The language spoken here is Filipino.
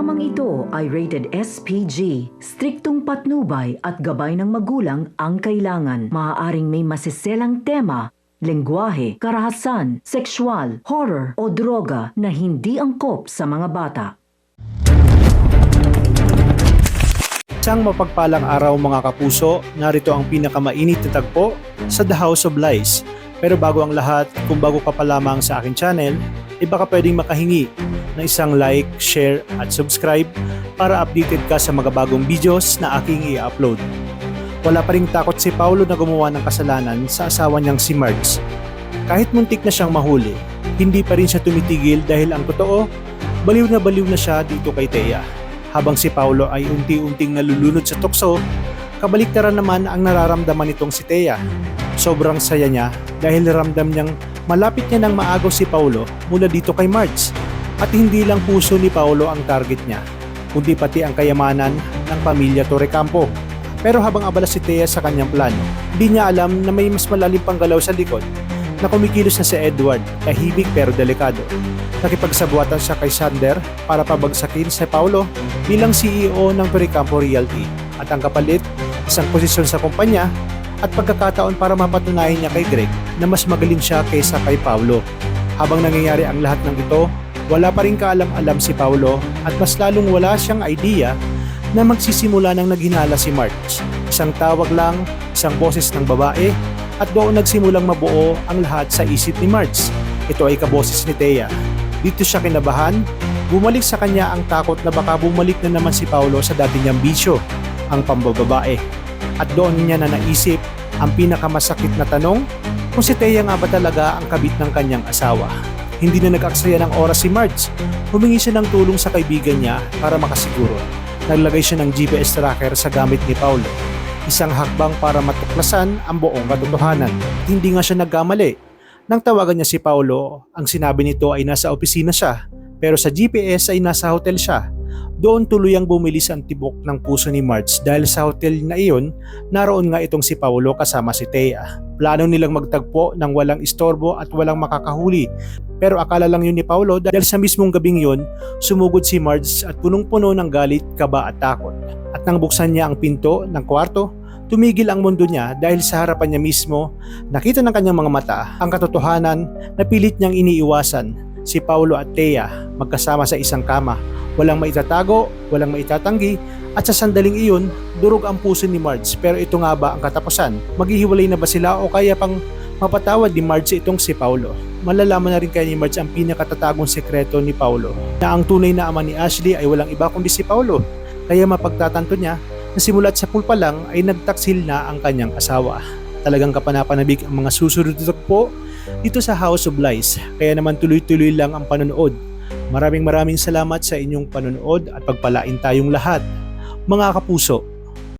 Programang ito ay rated SPG. Striktong patnubay at gabay ng magulang ang kailangan. Maaaring may masiselang tema, lengguwahe, karahasan, sexual, horror o droga na hindi angkop sa mga bata. Isang mapagpalang araw mga kapuso, narito ang pinakamainit na tagpo sa The House of Lies. Pero bago ang lahat, kung bago ka pa lamang sa aking channel, baka pwedeng makahingi ng isang like, share at subscribe para updated ka sa mga bagong videos na aking i-upload. Wala pa ring takot si Paulo na gumawa ng kasalanan sa asawa niyang si Marge. Kahit muntik na siyang mahuli, hindi pa rin siya tumitigil dahil ang totoo, baliw na siya dito kay Thea. Habang si Paulo ay unti-unting nalulunod sa tukso, kabaliktaran naman ang nararamdaman nitong si Thea. Sobrang saya niya dahil ramdam niyang malapit niya ng maagaw si Paulo mula dito kay Marge. At hindi lang puso ni Paulo ang target niya, kundi pati ang kayamanan ng pamilya Torrecampo. Pero habang abala si Thea sa kanyang plano, di niya alam na may mas malalim pang galaw sa likod na kumikilos na si Edward, tahimik pero delikado. Nakipagsabuatan siya kay Sander para pabagsakin si Paulo bilang CEO ng Torrecampo Realty at ang kapalit, isang posisyon sa kumpanya at pagkakataon para mapatunayan niya kay Greg na mas magaling siya kaysa kay Paulo. Habang nangyayari ang lahat ng ito, wala pa rin kaalam-alam si Paulo at mas lalong wala siyang idea na magsisimula ng naghinala si Marge. Isang tawag lang, isang boses ng babae at doon nagsimulang mabuo ang lahat sa isip ni Marge. Ito ay kaboses ni Thea. Dito siya kinabahan, bumalik sa kanya ang takot na baka bumalik na naman si Paulo sa dati niyang bisyo, ang pambababae. At doon niya na naisip ang pinakamasakit na tanong kung si Thea nga ba talaga ang kabit ng kanyang asawa. Hindi na nag-aksaya ng oras si Marge. Humingi siya ng tulong sa kaibigan niya para makasiguro. Naglagay siya ng GPS tracker sa gamit ni Paulo. Isang hakbang para matuklasan ang buong katotohanan. Hindi nga siya nagkamali. Nang tawagan niya si Paulo, ang sinabi nito ay nasa opisina siya, pero sa GPS ay nasa hotel siya. Doon tuluyang bumilis ang tibok ng puso ni Marge dahil sa hotel na iyon, naroon nga itong si Paulo kasama si Thea. Plano nilang magtagpo ng walang istorbo at walang makakahuli. Pero akala lang yun ni Paulo dahil sa mismong gabing yun, sumugod si Marge at punong-puno ng galit, kaba at takot. At nang buksan niya ang pinto ng kwarto, tumigil ang mundo niya dahil sa harapan niya mismo, nakita ng kanyang mga mata ang katotohanan na pilit niyang iniiwasan. Si Paulo at Thea magkasama sa isang kama, walang maitatago, walang maitatanggi, at sa sandaling iyon, durog ang puso ni Marge. Pero ito nga ba ang katapusan? Maghihiwalay na ba sila o kaya pang mapatawad ni Marge itong si Paulo? Malalaman na rin kaya ni Marge ang pinakatatagong sekreto ni Paulo, na ang tunay na ama ni Ashley ay walang iba kundi si Paulo. Kaya mapagtatanto niya na simula't sa pool pa lang ay nagtaksil na ang kanyang asawa. Talagang kapanapanabik ang mga susunod na tagpo dito sa House of Lies. Kaya naman tuloy-tuloy lang ang panonood. Maraming salamat sa inyong panonood at pagpalain tayong lahat, mga kapuso.